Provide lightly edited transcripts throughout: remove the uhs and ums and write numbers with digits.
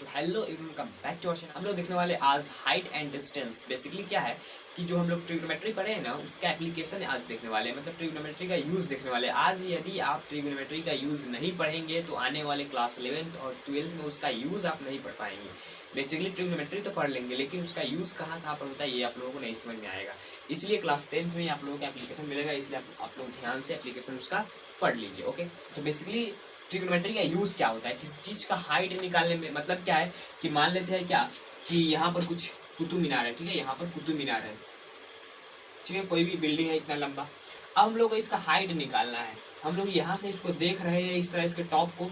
तो hello everyone, come back to our channel. हम लोग देखने वाले आज हाइट एंड डिस्टेंस। बेसिकली क्या है कि जो हम लोग ट्रिग्नोमेट्री पढ़े हैं ना, उसका एप्लीकेशन आज देखने वाले हैं, मतलब ट्रिग्नोमेट्री का यूज़ देखने वाले हैं आज। यदि आप ट्रिग्नोमेट्री का यूज़ नहीं पढ़ेंगे तो आने वाले क्लास 11th और 12th में उसका यूज़ आप नहीं पढ़ पाएंगे। बेसिकली ट्रिग्नोमेट्री तो पढ़ लेंगे, लेकिन उसका यूज़ कहाँ कहाँ पर होता है ये आप लोगों को नहीं समझ में आएगा। इसलिए क्लास 10th में आप लोगों को एप्लीकेशन मिलेगा, इसलिए आप लोग ध्यान से एप्लीकेशन उसका पढ़ लीजिए। ओके, तो बेसिकली ट्रिग्नोमेट्री का यूज़ क्या होता है, किसी चीज़ का हाइट निकालने में। मतलब क्या है कि मान लेते हैं क्या कि यहाँ पर कुछ कुतुब मीनार है, ठीक है, यहाँ पर कुतुब मीनार है, ठीक है, कोई भी बिल्डिंग है इतना लंबा। अब हम लोग को इसका हाइट निकालना है। हम लोग यहाँ से इसको देख रहे हैं, इस तरह इसके टॉप को,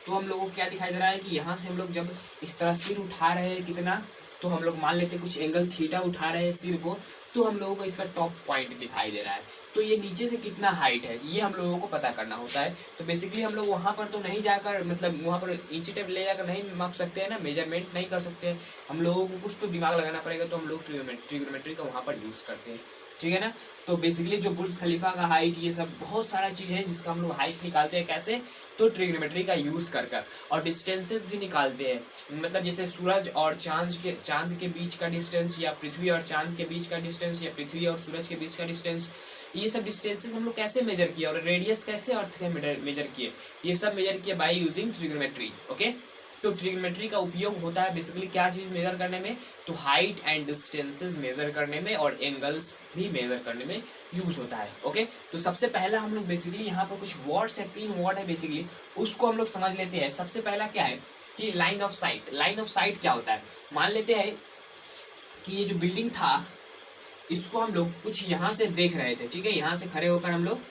तो हम लोगों को क्या दिखाई दे रहा है कि यहाँ से हम लोग जब इस तरह सिर उठा रहे हैं कितना, तो हम लोग मान लेते हैं कुछ एंगल थीटा उठा रहे हैं सिर को, तो हम लोगों को इसका टॉप पॉइंट दिखाई दे रहा है। तो ये नीचे से कितना हाइट है ये हम लोगों को पता करना होता है। तो बेसिकली हम लोग वहाँ पर तो नहीं जाकर, मतलब वहाँ पर इंची टेप ले जाकर नहीं माप सकते हैं ना, मेजरमेंट नहीं कर सकते हैं। हम लोगों को कुछ तो दिमाग लगाना पड़ेगा, तो हम लोग ट्रिग्नोमेट्री का वहाँ पर यूज़ करते हैं, ठीक है ना। तो बेसिकली जो बुर्ज खलीफा का हाइट, ये सब बहुत सारा चीज़ है जिसका हम लोग हाइट निकालते हैं। कैसे? तो ट्रिग्नोमेट्री का यूज़ कर कर। और डिस्टेंसेस भी निकालते हैं, मतलब जैसे सूरज और चांद के बीच का डिस्टेंस, या पृथ्वी और चांद के बीच का डिस्टेंस, या पृथ्वी और सूरज के बीच का डिस्टेंस। ये सब डिस्टेंसेस हम लोग कैसे मेजर किए, और रेडियस कैसे अर्थ का मेजर किए, ये सब मेजर किए बाय यूजिंग ट्रिग्नोमेट्री। ओके, तो ट्रिग्नोमेट्री का उपयोग होता है बेसिकली क्या चीज़ मेजर करने में, तो हाइट एंड डिस्टेंसेस मेजर करने में, और एंगल्स भी मेजर करने में यूज होता है। ओके, तो सबसे पहला हम लोग बेसिकली यहाँ पर कुछ वर्ड्स है, 3 वर्ड है बेसिकली, उसको हम लोग समझ लेते हैं। सबसे पहला क्या है कि line of site. Line of site क्या होता है? मान लेते हैं कि ये जो बिल्डिंग था इसको हम लोग कुछ यहाँ से देख रहे थे, ठीक है, यहाँ से खड़े होकर हम लोग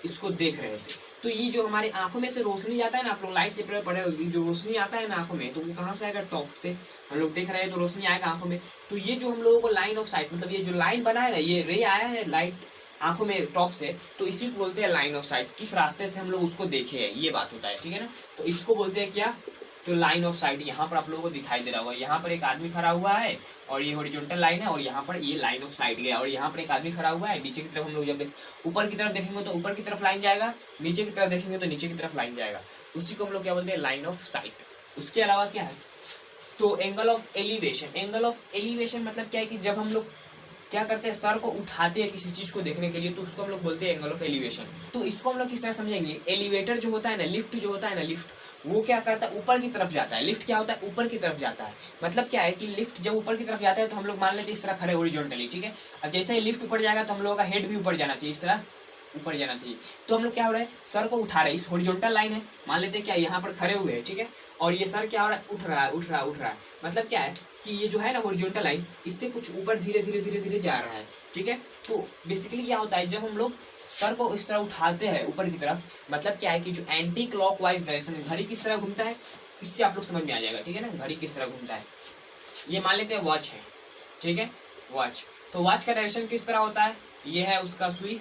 इसको देख रहे थे। तो ये जो हमारी आंखों में से रोशनी जाता है ना, आप लोग लाइट के पढ़े होगी, जो रोशनी आता है ना आंखों में, तो वो कहाँ से आएगा? टॉप से। हम लोग देख रहे हैं तो रोशनी आएगा आंखों में। तो ये जो हम लोगों को लाइन ऑफ साइट, मतलब ये जो लाइन बना है ना, ये रे आया है लाइट आंखों में टॉप से, तो इसी को बोलते हैं लाइन ऑफ साइट। किस रास्ते से हम लोग उसको देखे हैं ये बात होता है, ठीक है ना। तो इसको बोलते हैं क्या? तो लाइन ऑफ साइट। यहाँ पर आप लोगों को दिखाई दे रहा होगा, यहाँ पर एक आदमी खड़ा हुआ है और ये हॉरिजॉन्टल लाइन है, और यहाँ पर ये लाइन ऑफ साइट गया, और यहाँ पर एक आदमी खड़ा हुआ है। नीचे की तरफ हम लोग जब ऊपर की तरफ देखेंगे तो ऊपर की तरफ लाइन जाएगा, नीचे की तरफ देखेंगे तो नीचे की तरफ लाइन जाएगा। उसी को हम लोग क्या बोलते हैं? Line of site. उसके अलावा क्या है? तो angle of elevation. Angle of elevation मतलब क्या है कि जब हम लोग क्या करते हैं, सर को उठाते हैं किसी चीज को देखने के लिए, तो उसको हम लोग बोलते हैं एंगल ऑफ एलिवेशन। तो इसको हम लोग किस तरह समझेंगे? एलिवेटर जो होता है ना, लिफ्ट जो होता है ना, लिफ्ट वो क्या करता है? ऊपर की तरफ जाता है। लिफ्ट क्या होता है? ऊपर की तरफ जाता है। मतलब क्या है कि लिफ्ट जब ऊपर की तरफ जाता है तो हम लोग मान लेते हैं इस तरह खड़े हॉरिजॉन्टली, ठीक है। अब जैसे ही लिफ्ट ऊपर जाएगा तो हम लोगों का हेड भी ऊपर जाना चाहिए, इस तरह ऊपर जाना चाहिए। तो हम लोग क्या हो रहा है? सर को उठा रहे हैं, इस हॉरिजॉन्टल लाइन है, मान लेते हैं क्या यहाँ पर खड़े हुए हैं, ठीक है, और ये सर क्या हो रहा है? उठ रहा है, उठ रहा है, उठ रहा है। मतलब क्या है कि ये जो है ना हॉरिजॉन्टल लाइन, इससे कुछ ऊपर धीरे धीरे धीरे धीरे जा रहा है, ठीक है। तो बेसिकली क्या होता है, जब हम लोग सर को इस तरह उठाते हैं ऊपर की तरफ, मतलब क्या है कि जो एंटी क्लॉकवाइज डायरेक्शन में घड़ी किस तरह घूमता है, इससे आप लोग समझ में आ जाएगा, ठीक है ना, घड़ी किस तरह घूमता है। ये मान लेते हैं वॉच है, ठीक है, वॉच। तो वॉच का डायरेक्शन किस तरह होता है? ये है उसका सुई,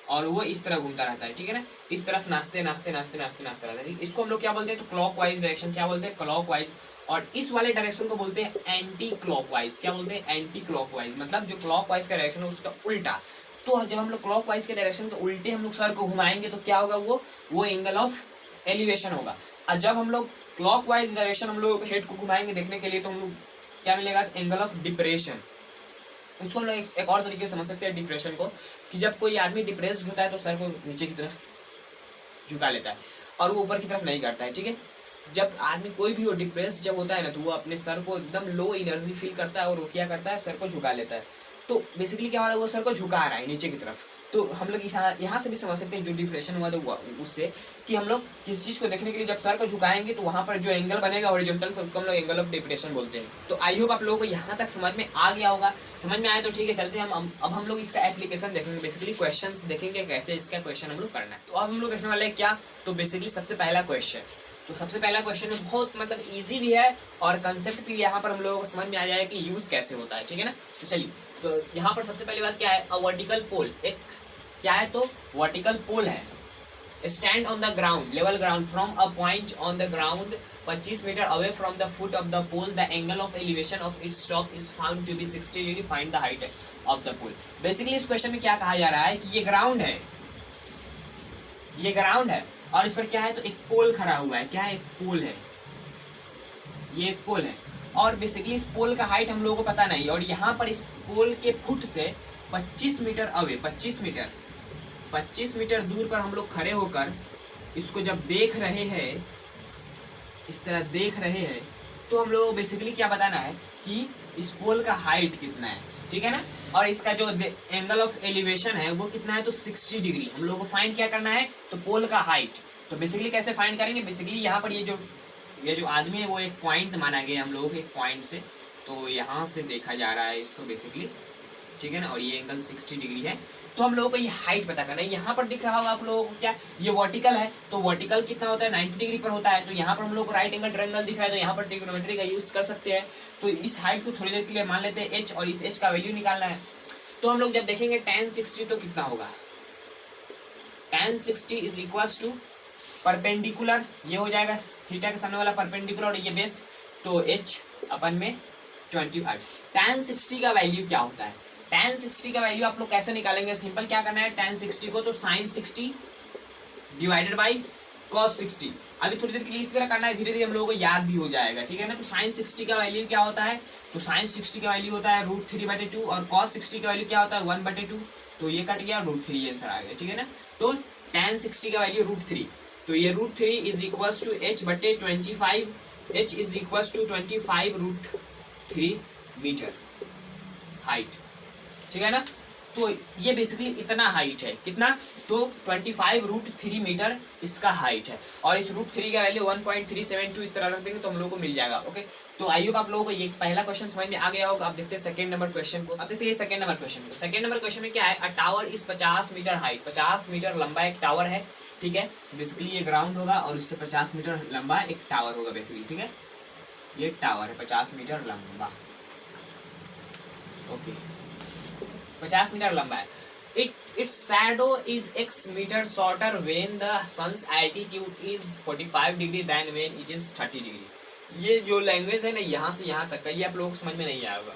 और वो इस तरह घूमता रहता है, ठीक है ना, इस तरफ नाचते नाचते नाचते नाचते नाचते रहता है। इसको हम लोग क्या बोलते हैं? तो क्लॉकवाइज डायरेक्शन। क्या बोलते हैं? क्लॉकवाइज। और इस वाले डायरेक्शन को बोलते हैं एंटी क्लॉकवाइज। क्या बोलते हैं? Anti clockwise. मतलब जो क्लॉकवाइज का डायरेक्शन है उसका उल्टा। तो जब हम लोग क्लॉकवाइज के डायरेक्शन के उल्टे हम लोग सर को घुमाएंगे तो क्या होगा? वो एंगल ऑफ एलिवेशन होगा। और जब हम लोग क्लॉकवाइज डायरेक्शन हम लोग हेड को घुमाएंगे देखने के लिए, तो हम लोग क्या मिलेगा? Angle of depression. इसको हम लोग एक और तरीके से समझ सकते हैं डिप्रेशन को, कि जब कोई आदमी डिप्रेस्ड होता है तो सर को नीचे की तरफ झुका लेता है और वो ऊपर की तरफ नहीं करता है, ठीक है। जब आदमी कोई भी हो डिप्रेस्ड जब होता है ना, तो वो अपने सर को एकदम लो एनर्जी फील करता है और वो क्या करता है? सर को झुका लेता है। तो बेसिकली क्या हो रहा है? वो सर को झुका रहा है नीचे की तरफ। तो हम लोग यहाँ से भी समझ सकते हैं जो डिप्रेशन हुआ तो उससे, कि हम लोग किसी चीज़ को देखने के लिए जब सर को झुकाएंगे तो वहाँ पर जो एंगल बनेगा हॉरिजॉन्टल से, उसको हम लोग एंगल ऑफ डिप्रेशन बोलते हैं। तो आई होप आप लोगों को यहाँ तक समझ में आ गया होगा। समझ में आया तो ठीक है, चलते हैं अब हम लोग इसका एप्लीकेशन देखेंगे, बेसिकली क्वेश्चंस देखेंगे कैसे इसका क्वेश्चन हम लोग करना है। तो अब हम लोग देखने वाले हैं क्या? तो बेसिकली सबसे पहला क्वेश्चन, तो सबसे पहला क्वेश्चन में बहुत मतलब इजी भी है और कंसेप्ट भी यहाँ पर हम लोगों को समझ में आ जाएगा कि यूज़ कैसे होता है, ठीक है ना। तो चलिए, तो यहाँ पर सबसे पहली बात क्या है? A vertical pole. एक क्या है? तो वर्टिकल पोल है। Stand on the ground, level ground, from a point on the ground 25 metre away from the foot of the pole, the angle of elevation of its top is found to be 60 degree, find the height of the pole. Basically इस question में क्या कहा जा रहा है कि ये ground है, ये ग्राउंड है, और इस पर क्या है? तो एक पोल खड़ा हुआ है। क्या है? एक पोल है, ये एक पोल है, और बेसिकली इस पोल का हाइट हम लोगों को पता नहीं, और यहाँ पर इस पोल के फुट से 25 मीटर अवे 25 मीटर दूर पर हम लोग खड़े होकर इसको जब देख रहे हैं, इस तरह देख रहे हैं, तो हम लोग बेसिकली क्या बताना है कि इस पोल का हाइट कितना है, ठीक है ना, और इसका जो एंगल ऑफ एलिवेशन है वो कितना है, तो 60 डिग्री हम लोग को फाइंड क्या करना है, तो पोल का हाइट। तो बेसिकली कैसे फाइंड करेंगे, बेसिकली यहाँ पर ये जो आदमी है वो एक पॉइंट माना गया हम लोगों के, एक पॉइंट से, तो यहाँ से देखा जा रहा है इसको बेसिकली, ठीक है ना, और ये एंगल 60 डिग्री है। तो हम लोगों को ये हाइट पता करना है। यहाँ पर दिख रहा होगा आप लोगों को क्या, ये वर्टिकल है, तो वर्टिकल कितना होता है, 90 डिग्री पर होता है। तो यहाँ पर हम लोग को राइट एंगल ट्रायंगल दिख रहा है, तो यहाँ पर ट्रिग्नोमेट्री का यूज कर सकते हैं। तो इस हाइट को थोड़ी देर के लिए मान लेते हैं h, और इस h का वैल्यू निकालना है। तो हम लोग जब देखेंगे tan 60 तो कितना होगा, tan 60 is equals to perpendicular, ये हो जाएगा थीटा के सामने वाला परपेंडिकुलर, और ये बेस, तो h अपन में 25। tan 60 का वैल्यू क्या होता है, tan 60 का वैल्यू आप लोग कैसे निकालेंगे, सिंपल क्या करना है, tan 60 को तो sin 60 डिवाइडेड बाई cos 60। अभी थोड़ी देर के लिए इस तरह करना है, धीरे धीरे हम लोगों को याद भी हो जाएगा, ठीक है ना। तो sin 60 का वैल्यू क्या होता है, तो sin 60 का वैल्यू होता है √3/2, और cos 60 का वैल्यू क्या होता है 1/2। तो ये कट गया, √3 आंसर आ गया, ठीक है ना। तो tan 60 का वैल्यू √3, तो ये √3 is equals to h/25, h is equals to 25√3 metre height, ठीक है ना। तो ये बेसिकली इतना हाइट है, कितना, तो 25√3 मीटर इसका हाइट है, और इस √3 का वैल्यू 1.372 इस तरह रख देंगे तो हम लोगों को मिल जाएगा। ओके, तो आई होप आप लोगों को ये पहला क्वेश्चन समझ में आ गया होगा। अब देखते हैं सेकंड नंबर क्वेश्चन को। अब देखते हैं सेकंड नंबर क्वेश्चन को। सेकंड नंबर क्वेश्चन में क्या है, a tower is 50 metre height, 50 metre लंबा एक टावर है, ठीक है। बेसिकली ये ग्राउंड होगा और इससे 50 मीटर लंबा एक टावर होगा बेसिकली, ठीक है। ये टावर है 50 मीटर लंबा, ओके 50 मीटर लंबा है। Its shadow is x meter shorter when the sun's altitude is 45 degree than when it is 30 degree। ये जो लैंग्वेज है ना, यहाँ से यहाँ तक का, ये आप लोगों को समझ में नहीं आया होगा।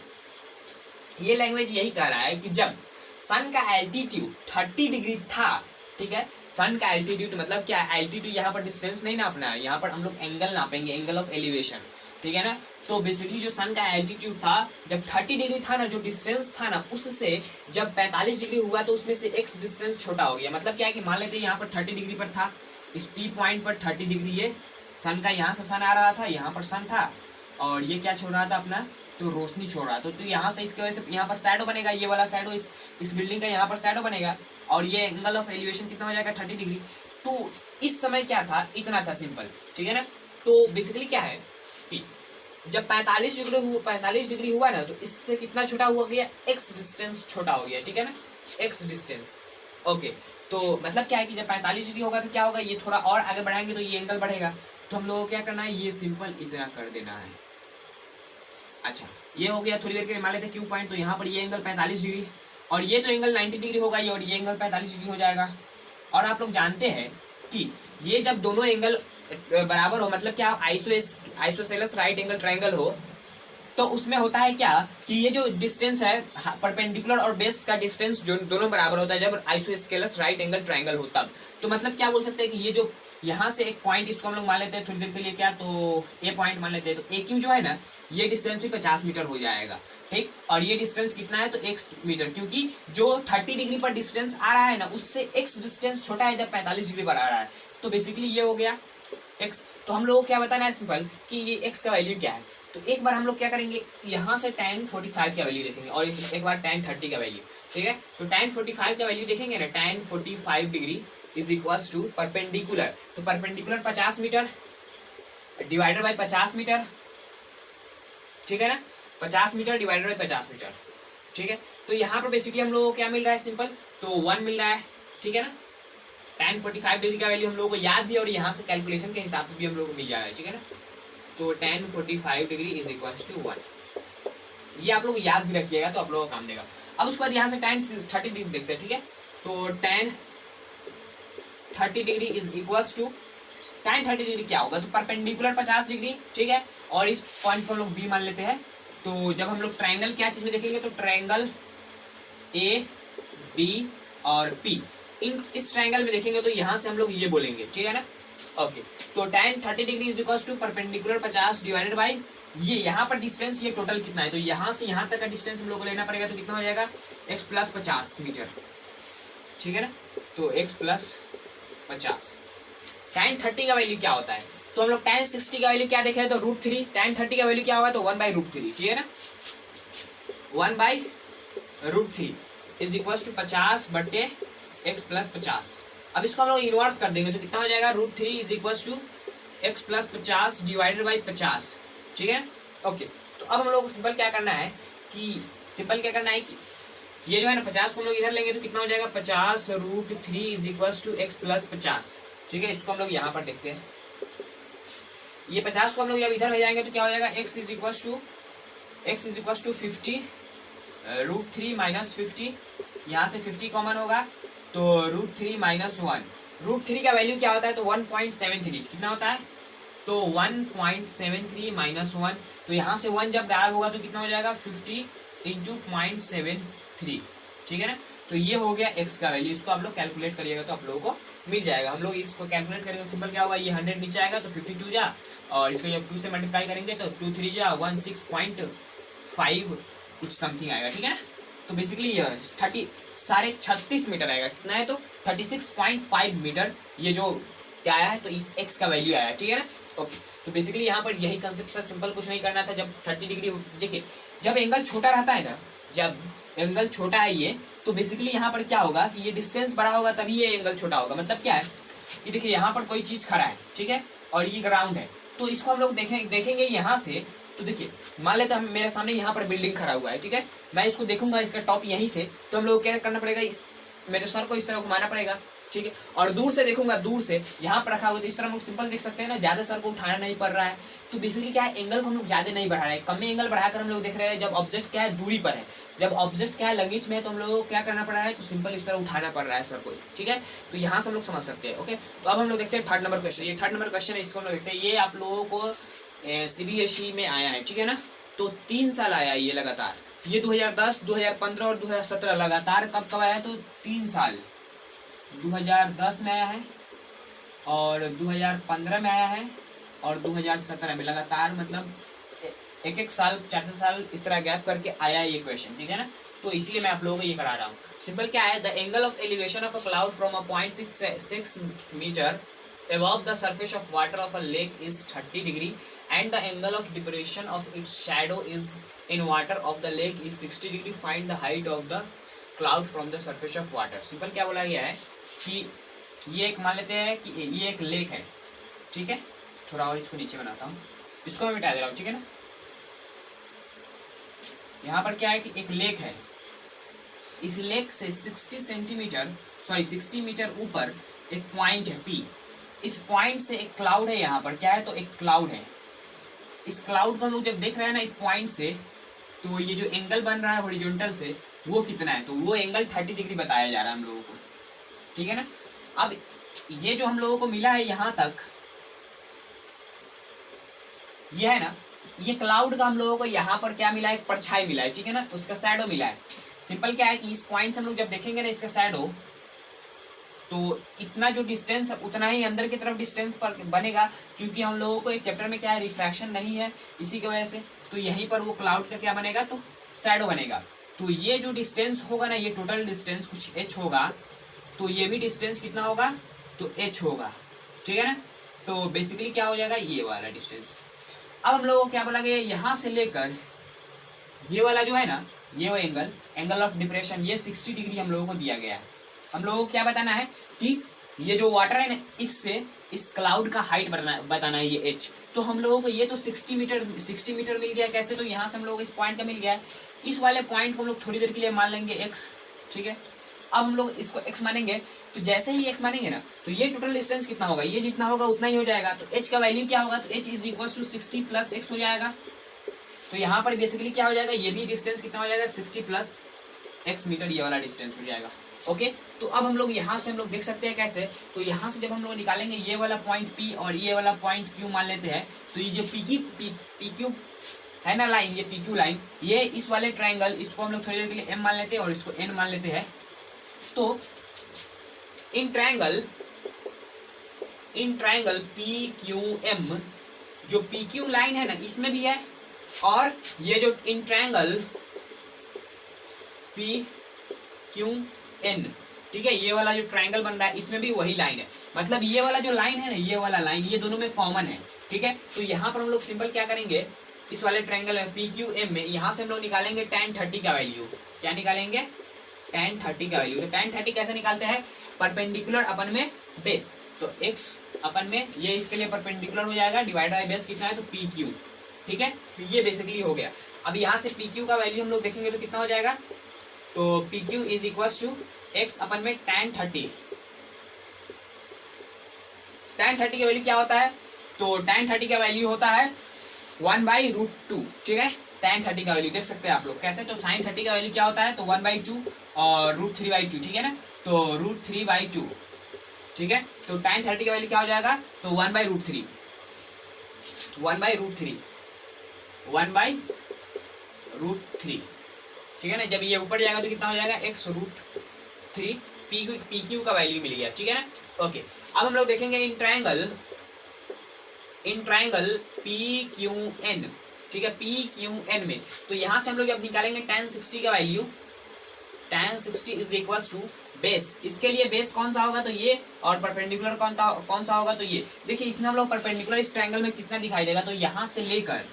ये लैंग्वेज यही कह रहा है कि जब सन का एल्टीट्यूड 30 डिग्री था, ठीक है, सन का एल्टीट्यूड मतलब क्या, एल्टीट्यूड यहाँ पर डिस्टेंस नहीं नापना है, यहाँ पर हम लोग एंगल नापेंगे, एंगल ऑफ एलिवेशन, ठीक है ना। तो बेसिकली जो सन का एल्टीट्यूड था जब 30 डिग्री था ना, जो डिस्टेंस था ना, उससे जब 45 डिग्री हुआ तो उसमें से x डिस्टेंस छोटा हो गया। मतलब क्या है कि मान लेते हैं यहाँ पर 30 डिग्री पर था, इस P पॉइंट पर 30 डिग्री ये सन का, यहाँ से सन आ रहा था, यहाँ पर सन था, और ये क्या छोड़ रहा था अपना, तो रोशनी छोड़ रहा था। तो यहाँ से इसकी वजह से यहाँ पर शैडो बनेगा, ये वाला शैडो इस बिल्डिंग का यहाँ पर शैडो बनेगा, और ये एंगल ऑफ एलिवेशन कितना हो जाएगा 30 डिग्री। तो इस समय क्या था, इतना था, सिंपल, ठीक है ना। तो बेसिकली क्या है कि जब 45 डिग्री हुआ ना, तो इससे कितना छोटा हुआ गया, x डिस्टेंस छोटा हो गया, ठीक है ना, x डिस्टेंस। ओके, तो मतलब क्या है कि जब 45 डिग्री होगा तो क्या होगा, ये थोड़ा और आगे बढ़ाएंगे तो ये एंगल बढ़ेगा। तो हम लोगों को क्या करना है, ये सिंपल इतना कर देना है। अच्छा, ये हो गया। थोड़ी देर के लिए मान लेते हैं Q पॉइंट, तो यहाँ पर ये एंगल 45 डिग्री, और ये तो एंगल 90 डिग्री होगा, और ये एंगल 45 डिग्री हो जाएगा। और आप लोग जानते हैं कि ये जब दोनों एंगल बराबर हो, मतलब क्या, आइसोसेलेस राइट एंगल ट्रायंगल हो, तो उसमें होता है क्या कि ये जो डिस्टेंस है परपेंडिकुलर और बेस का डिस्टेंस जो दोनों बराबर होता है जब आइसोस्केलस राइट एंगल ट्रायंगल हो तब। तो मतलब क्या बोल सकते हैं कि ये जो यहाँ से एक पॉइंट, इसको हम लोग मान लेते हैं थोड़ी देर के लिए, क्या, तो ए पॉइंट मान लेते हैं। तो AQ जो है ना, ये डिस्टेंस भी 50 मीटर हो जाएगा, ठीक। और ये डिस्टेंस कितना है, तो x मीटर, क्योंकि जो 30 डिग्री पर डिस्टेंस आ रहा है ना, उससे x डिस्टेंस छोटा है जब 45 डिग्री पर आ रहा है। तो बेसिकली ये हो गया x। तो हम लोग को क्या बताना है सिंपल कि ये x का वैल्यू क्या है। तो एक बार हम लोग क्या करेंगे, यहाँ से tan 45 का वैल्यू देखेंगे, और एक बार tan 30 का वैल्यू, ठीक है। तो tan 45 का वैल्यू देखेंगे ना, tan 45 degree is equals to perpendicular, तो perpendicular 50 metre divided by 50 metre, ठीक है ना, 50 मीटर डिवाइडेड बाई 50 मीटर, ठीक है। तो यहाँ पर बेसिकली हम लोगों को क्या मिल रहा है, सिंपल, तो 1 मिल रहा है, ठीक है ना। tan 45 डिग्री का वैल्यू हम लोगों को याद भी, और यहाँ से कैलकुलेशन के हिसाब से भी हम लोगों को मिल जा रहा है, ठीक है ना। तो tan 45 degree is equals to 1, ये आप लोग याद भी रखिएगा तो आप लोगों को काम देगा। अब उसके बाद यहाँ से tan 30 डिग्री देखते हैं, ठीक है। तो tan 30 degree is equals to, tan 30 degree क्या होगा, तो परपेंडिकुलर 50 डिग्री, ठीक है, और इस पॉइंट को हम लोग B मान लेते हैं। तो जब हम लोग ट्रायंगल क्या चीज में देखेंगे, तो ट्रायंगल AB और P, इस ट्रायंगल में देखेंगे तो यहाँ से हम लोग ये बोलेंगे, ठीक है ना। ओके, तो tan 30 degree is equals to perpendicular 50 divided by ये यहाँ पर डिस्टेंस ये टोटल कितना है, तो यहाँ से यहाँ तक का डिस्टेंस हम लोग को लेना पड़ेगा, तो कितना हो जाएगा x प्लस 50 मीटर, ठीक है ना। तो x प्लस 50। tan 30 का वैल्यू क्या होता है, तो हम लोग tan 60 का वैल्यू क्या देखे तो √3, tan 30 का वैल्यू क्या होगा तो 1/√3, ठीक है ना। 1/√3 is equal to 50/x plus 50। अब इसको हम लोग इनवर्स कर देंगे तो कितना हो जाएगा √3 is equal to x plus 50 divided by 50, ठीक है। ओके, तो अब हम लोग को सिंपल क्या करना है कि ये जो है ना 50 को हम लोग इधर लेंगे तो कितना हो जाएगा 50√3 is equal to x plus 50, ठीक है। इसको हम लोग यहाँ पर देखते हैं, ये 50 को हम लोग जब इधर ले जाएंगे तो क्या हो जाएगा x is equal to 50 √3 minus 50, यहाँ से 50 कॉमन होगा तो √3 माइनस 1, √3 का वैल्यू क्या होता है तो 1.73, कितना होता है तो 1.73 माइनस 1, तो यहाँ से 1 जब गायब होगा तो कितना हो जाएगा 50 इंटू 0.73, ठीक है ना। तो ये हो गया x का वैल्यू, इसको आप लोग कैलकुलेट करिएगा तो आप लोगों को मिल जाएगा। हम लोग इसको कैलकुलेट करेंगे सिंपल क्या होगा, ये 100 नीचे आएगा तो 52 जा, और इसको जब 2 से मल्टीप्लाई करेंगे तो 2 3 जा 16.5 कुछ समथिंग आएगा, ठीक है ना। तो बेसिकली ये 36 मीटर आएगा, कितना है तो 36.5 मीटर, ये जो क्या आया है तो इस x का वैल्यू आया है, ठीक है ना। ओके, तो बेसिकली यहाँ पर यही कंसेप्ट था, सिंपल कुछ नहीं करना था। जब 30 डिग्री देखिए, जब एंगल छोटा रहता है ना, जब एंगल छोटा है ये, तो बेसिकली यहाँ पर क्या होगा कि ये डिस्टेंस बड़ा होगा तभी ये एंगल छोटा होगा। मतलब क्या है कि देखिए यहाँ पर कोई चीज़ खड़ा है, ठीक है, और ये ग्राउंड है, तो इसको हम लोग देखेंगे यहाँ से, तो देखिए मान लेते हैं मेरे सामने यहाँ पर बिल्डिंग खड़ा हुआ है, ठीक है, मैं इसको देखूंगा इसका टॉप यहीं से, तो हम लोग क्या करना पड़ेगा, इस मेरे सर को इस तरह घुमाना पड़ेगा, ठीक है, और दूर से देखूंगा, दूर से यहाँ पर रखा हुआ, तो इस तरह हम लोग सिंपल देख सकते हैं ना, ज़्यादा सर को उठाना नहीं पड़ रहा है। तो बेसिकली क्या है, एंगल को हम लोग ज़्यादा नहीं बढ़ा रहे हैं, कम में एंगल बढ़ाकर हम लोग देख रहे हैं। जब ऑब्जेक्ट क्या है दूरी पर है, जब ऑब्जेक्ट क्या है लगेज में है, तो हम लोग को क्या करना पड़ रहा है तो सिंपल इस तरह उठाना पड़ रहा है सर को, ठीक है। तो यहाँ से हम लोग समझ सकते हैं। ओके, तो अब हम लोग देखते हैं 3rd नंबर क्वेश्चन। ये 3rd नंबर क्वेश्चन है, इसको हम लोग देखते हैं। ये आप लोगों को CBSE में आया है, ठीक है ना। तो 3 साल आया ये लगातार, ये 2010, 2015 और 2017 लगातार कब आया है तो 3 साल, 2010 में आया है और 2015 में आया है और 2017 में लगातार, मतलब एक साल 4 साल इस तरह गैप करके आया है ये क्वेश्चन, ठीक है ना। तो इसलिए मैं आप लोगों को ये करा रहा हूँ। सिंपल क्या है, the angle of elevation of a cloud from a point 6 metre above the surface of water of a lake is 30 degree and the angle of depression of its shadow is in water of the lake is 60 degree. Find the height of the cloud from the surface of water. Simple क्या बोला गया है कि ये एक मान लेते हैं कि ये एक लेक है, ठीक है, थोड़ा और इसको नीचे बनाता हूँ, इसको मैं मिटा दे रहा हूँ, ठीक है ना। यहाँ पर क्या है कि एक लेक है, इस लेक से 60 मीटर ऊपर एक पॉइंट है P, इस पॉइंट से एक क्लाउड है, यहाँ पर क्या है तो एक क्लाउड है। इस क्लाउड को हम लोग जब देख रहे हैं ना इस पॉइंट से, तो ये जो एंगल बन रहा है हॉरिजॉन्टल से वो कितना है, तो वो एंगल 30 डिग्री बताया जा रहा है हम लोगों को, ठीक है ना। अब ये जो हम लोगों को मिला है यहाँ तक, ये है ना, ये क्लाउड का हम लोगों को यहाँ पर क्या मिला है, एक परछाई मिला है, ठीक है ना, उसका शैडो मिला है। सिंपल क्या है कि इस पॉइंट से हम लोग जब देखेंगे ना इसका शैडो, तो इतना जो डिस्टेंस है उतना ही अंदर की तरफ डिस्टेंस पर बनेगा, क्योंकि हम लोगों को एक चैप्टर में क्या है रिफ्रैक्शन नहीं है, इसी की वजह से तो यहीं पर वो क्लाउड का क्या बनेगा तो शैडो बनेगा। तो ये जो डिस्टेंस होगा ना, ये टोटल डिस्टेंस कुछ h होगा, तो ये भी डिस्टेंस कितना होगा तो h होगा, ठीक है ना। तो बेसिकली क्या हो जाएगा ये वाला डिस्टेंस। अब हम लोगों को क्या बोला गया, यहाँ से लेकर ये वाला जो है ना, ये वो एंगल ऑफ डिप्रेशन, ये 60 डिग्री हम लोगों को दिया गया है। हम लोगों को क्या बताना है कि ये जो वाटर है ना, इससे इस क्लाउड का हाइट बताना है ये h। तो हम लोगों को ये तो 60 मीटर मिल गया, कैसे, तो यहाँ से हम लोगों को इस पॉइंट का मिल गया है। इस वाले पॉइंट को हम लोग थोड़ी देर के लिए मान लेंगे x, ठीक है। अब हम लोग इसको x मानेंगे, तो जैसे ही x मानेंगे ना, तो ये टोटल डिस्टेंस कितना होगा, ये जितना होगा उतना ही हो जाएगा। तो h का वैल्यू क्या होगा, तो h is equal to 60 plus x हो जाएगा। तो यहाँ पर बेसिकली क्या हो जाएगा, ये भी डिस्टेंस कितना हो जाएगा 60 प्लस x मीटर, ये वाला डिस्टेंस हो जाएगा। ओके, तो अब हम लोग यहाँ से हम लोग देख सकते हैं कैसे, तो यहाँ से जब हम लोग निकालेंगे ये वाला पॉइंट P और ये वाला पॉइंट Q मान लेते हैं, तो ये जो PQ है ना लाइन, ये PQ लाइन, ये इस वाले ट्रायंगल, इसको हम लोग थोड़ी देर के लिए M मान लेते हैं और इसको N मान लेते हैं। तो इन ट्रायंगल PQM, जो PQ लाइन है ना, इसमें भी है और ये जो in triangle P Q N, ठीक है, ये वाला जो ट्रायंगल बन रहा है इसमें भी वही लाइन है, मतलब ये वाला जो लाइन है ना, ये वाला लाइन, ये दोनों में कॉमन है, ठीक है। तो यहाँ पर हम लोग सिंपल क्या करेंगे, इस वाले ट्रायंगल में पी क्यू एम में यहाँ से हम लोग निकालेंगे tan 30 का वैल्यू। क्या निकालेंगे? tan 30 का वैल्यू। तो tan 30 कैसे निकालते हैं? परपेंडिकुलर अपन में बेस, तो x अपन में ये इसके लिए परपेंडिकुलर हो जाएगा, डिवाइड बाय बेस कितना है तो पी क्यू, ठीक है। तो ये बेसिकली हो गया। अब यहाँ से पी क्यू का वैल्यू हम लोग देखेंगे तो कितना हो जाएगा, तो P Q is equals to x अपन में tan 30। tan 30 का वैल्यू क्या होता है, तो tan 30 का वैल्यू होता है 1/√2, ठीक है। tan 30 का वैल्यू देख सकते हैं आप लोग कैसे, तो sin 30 का वैल्यू क्या होता है, तो 1/2 और √3/2, ठीक है ना, तो √3/2, ठीक है। तो tan 30 का वैल्यू क्या हो जाएगा, तो 1/√3, 1/√3, 1/√3, ठीक है ना। जब ये ऊपर जाएगा तो कितना हो जाएगा, x√3, पी क्यू का वैल्यू मिल गया, ठीक है ना। ओके, अब हम लोग देखेंगे in triangle P Q N, ठीक है, पी क्यू एन में, तो यहाँ से हम लोग जब निकालेंगे tan 60 का value, tan 60 is equals to base, इसके लिए बेस कौन सा होगा, तो ये, और परपेंडिकुलर कौन सा होगा, तो ये। देखिए इसमें हम लोग परपेंडिकुलर इस ट्रायंगल में कितना दिखाई देगा, तो यहाँ से लेकर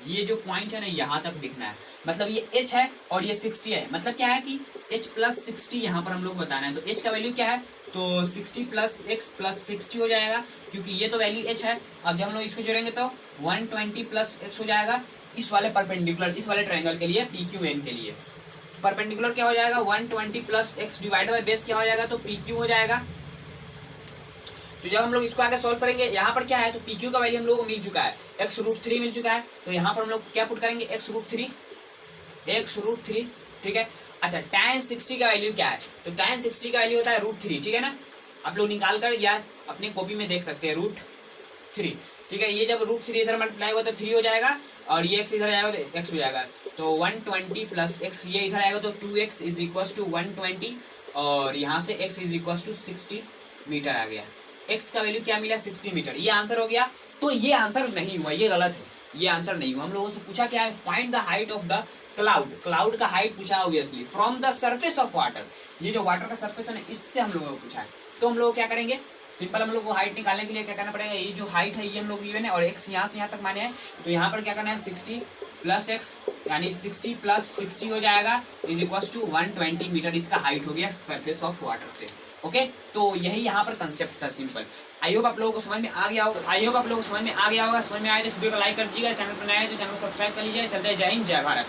ये जो पॉइंट है ना यहाँ तक दिखना है, मतलब ये h है और ये 60 है, मतलब क्या है कि h + 60 यहाँ पर हम लोग बताना है। तो h का वैल्यू क्या है, तो 60 + x + 60 हो जाएगा, क्योंकि ये तो वैल्यू h है। अब जब हम लोग इसको जोड़ेंगे तो 120 + x हो जाएगा, इस वाले परपेंडिकुलर, इस वाले ट्रायंगल के लिए, पी क्यू एन के लिए परपेंडिकुलर क्या हो जाएगा, 120 + x डिवाइड बाय बेस क्या हो जाएगा, तो पी क्यू हो जाएगा। तो जब हम लोग इसको आगे सॉल्व करेंगे, यहाँ पर क्या है, तो पी क्यू का वैल्यू हम लोग को मिल चुका है, x√3 मिल चुका है, तो यहाँ पर हम लोग क्या पुट करेंगे, x√3, ठीक है। अच्छा, tan 60 का वैल्यू क्या है, तो tan 60 का वैल्यू होता है √3, ठीक है ना। आप लोग निकाल कर या अपने कॉपी में देख सकते हैं, √3, ठीक है। ये जब √3 इधर मल्टीप्लाई होगा तो 3 हो जाएगा, और ये x इधर आएगा तो x हो जाएगा, तो 120 + x ये इधर आएगा तो 2x इज इक्वल्स टू 120, और यहाँ से x is equals to 60 metre आ गया। x का वैल्यू क्या मिला, 60 मीटर, ये आंसर हो गया। तो ये आंसर नहीं हुआ, ये गलत है, ये आंसर नहीं हुआ। हम लोगों से पूछा क्या है, find the height of the cloud, cloud का हाइट पूछा obviously, from the surface of water, ये जो वाटर का सरफेस है ना, इससे हम लोगों को पूछा है। तो हम लोग क्या करेंगे, सिंपल हम लोग को हाइट निकालने के लिए क्या करना पड़ेगा, ये जो हाइट है ये हम लोग गिवन है, और x यहाँ से यहाँ तक माने हैं, तो यहाँ पर क्या करना है, 60 + x, यानी 60 + 60 हो जाएगा, इज इक्वल्स टू 120 मीटर, इसका हाइट हो गया सरफेस ऑफ वाटर से। ओके, तो यही यहाँ पर कंसेप्ट था, सिंपल। आई होप आप लोगों को समझ में आ गया होगा, समझ में आया तो इस वीडियो को लाइक कर दीजिएगा, चैनल पर नया है तो चैनल को सब्सक्राइब कर लीजिए। चलते हैं, जय हिंद, जय भारत।